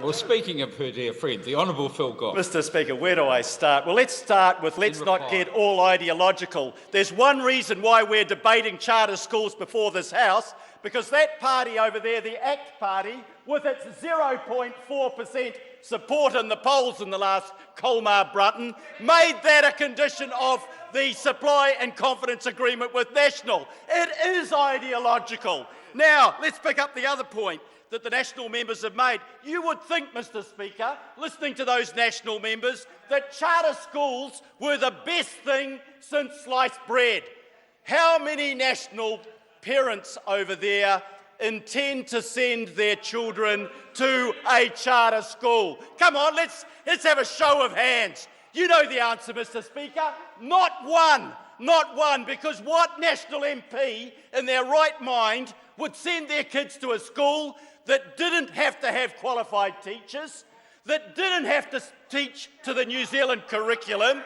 Well, speaking of her dear friend, the Honourable Phil Goff. Mr Speaker, where do I start? Well, let's start with let's not get all ideological. There's one reason why we're debating charter schools before this House, because that party over there, the ACT Party, with its 0.4% support in the polls in the last Colmar-Brutton, made that a condition of the supply and confidence agreement with National. It is ideological. Now, let's pick up the other point that the National members have made. You would think, Mr Speaker, listening to those National members, that charter schools were the best thing since sliced bread. How many National parents over there intend to send their children to a charter school? Come on, let's have a show of hands. You know the answer, Mr Speaker. Not one. Not one, because what National MP in their right mind would send their kids to a school that didn't have to have qualified teachers, that didn't have to teach to the New Zealand curriculum,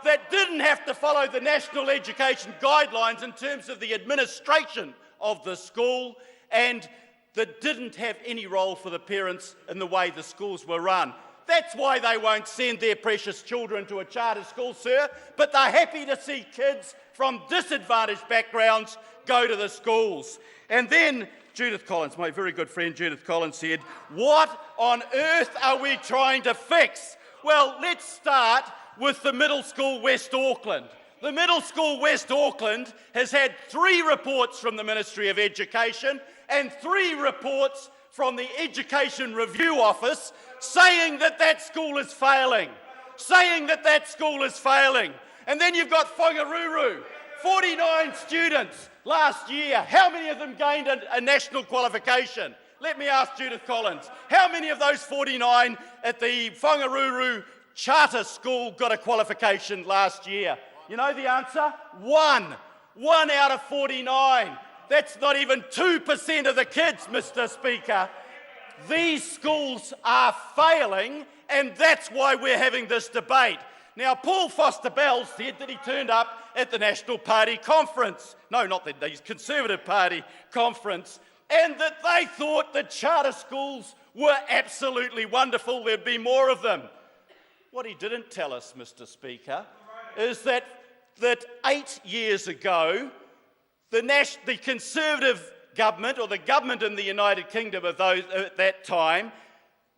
that didn't have to follow the national education guidelines in terms of the administration of the school, and that didn't have any role for the parents in the way the schools were run. That's why they won't send their precious children to a charter school, sir, but they're happy to see kids from disadvantaged backgrounds go to the schools. And then Judith Collins, my very good friend Judith Collins, said, "What on earth are we trying to fix?" Well, let's start with the middle school West Auckland. The middle school West Auckland has had 3 reports from the Ministry of Education and 3 reports from the Education Review Office saying that that school is failing. And then you've got Whangaruru, 49 students last year. How many of them gained a national qualification? Let me ask Judith Collins. How many of those 49 at the Whangaruru charter school got a qualification last year? You know the answer? 1. 1 out of 49. That's not even 2% of the kids, Mr Speaker. These schools are failing, and that's why we're having this debate. Now, Paul Foster-Bell said that he turned up at the National Party conference. No, not the Conservative Party conference. And that they thought that charter schools were absolutely wonderful. There'd be more of them. What he didn't tell us, Mr Speaker, is that 8 years ago, the Conservative government, or the government in the United Kingdom of those at that time,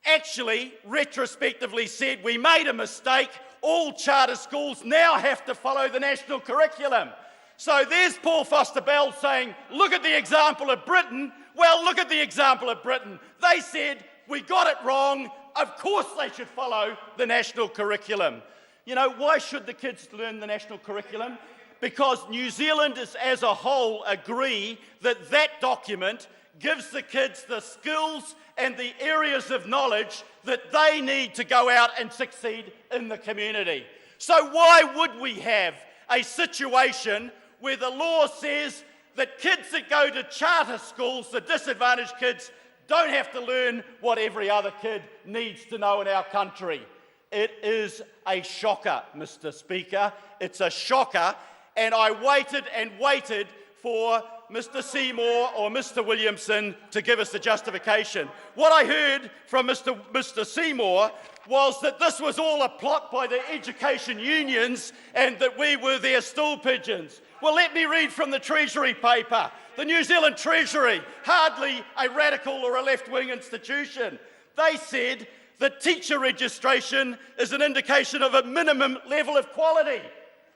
actually retrospectively said, we made a mistake, all charter schools now have to follow the national curriculum. So there's Paul Foster-Bell saying, look at the example of Britain. Well, look at the example of Britain. They said, we got it wrong, of course they should follow the national curriculum. You know, why should the kids learn the national curriculum? Because New Zealanders as a whole agree that that document gives the kids the skills and the areas of knowledge that they need to go out and succeed in the community. So why would we have a situation where the law says that kids that go to charter schools, the disadvantaged kids, don't have to learn what every other kid needs to know in our country? It is a shocker, Mr Speaker. It's a shocker. And I waited and waited for Mr Seymour or Mr Williamson to give us the justification. What I heard from Mr Seymour was that this was all a plot by the education unions and that we were their stool pigeons. Well, let me read from the Treasury paper. The New Zealand Treasury, hardly a radical or a left-wing institution. They said that teacher registration is an indication of a minimum level of quality.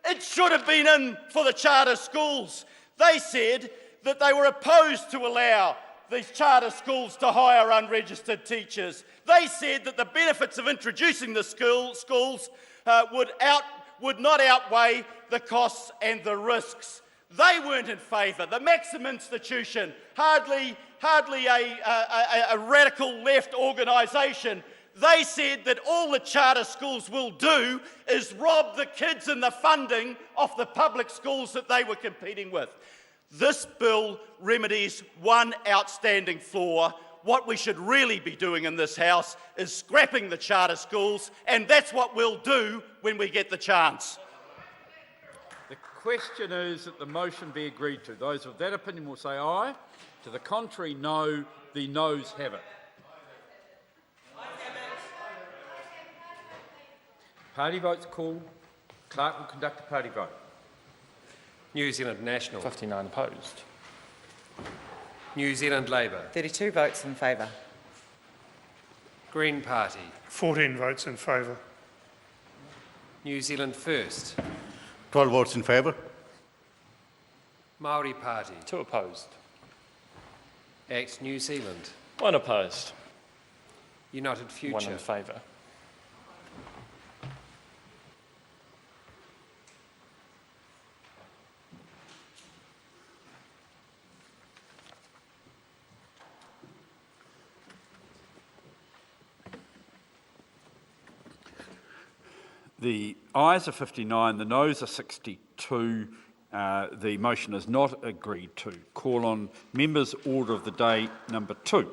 It should have been in for the charter schools. They said that they were opposed to allow these charter schools to hire unregistered teachers. They said that the benefits of introducing the schools would not outweigh the costs and the risks. They weren't in favour. The Maxim Institution, hardly a radical left organisation, they said that all the charter schools will do is rob the kids and the funding off the public schools that they were competing with. This bill remedies one outstanding flaw. What we should really be doing in this House is scrapping the charter schools, and that's what we'll do when we get the chance. The question is that the motion be agreed to. Those of that opinion will say aye. To the contrary, no. The noes have it. Party votes called. Clerk will conduct a party vote. New Zealand National. 59 opposed. New Zealand Labour. 32 votes in favour. Green Party. 14 votes in favour. New Zealand First. 12 votes in favour. Māori Party. 2 opposed. Act New Zealand. 1 opposed. United 1 Future. in favour. The ayes are 59, the noes are 62. The motion is not agreed to. Call on members' order of the day number 2.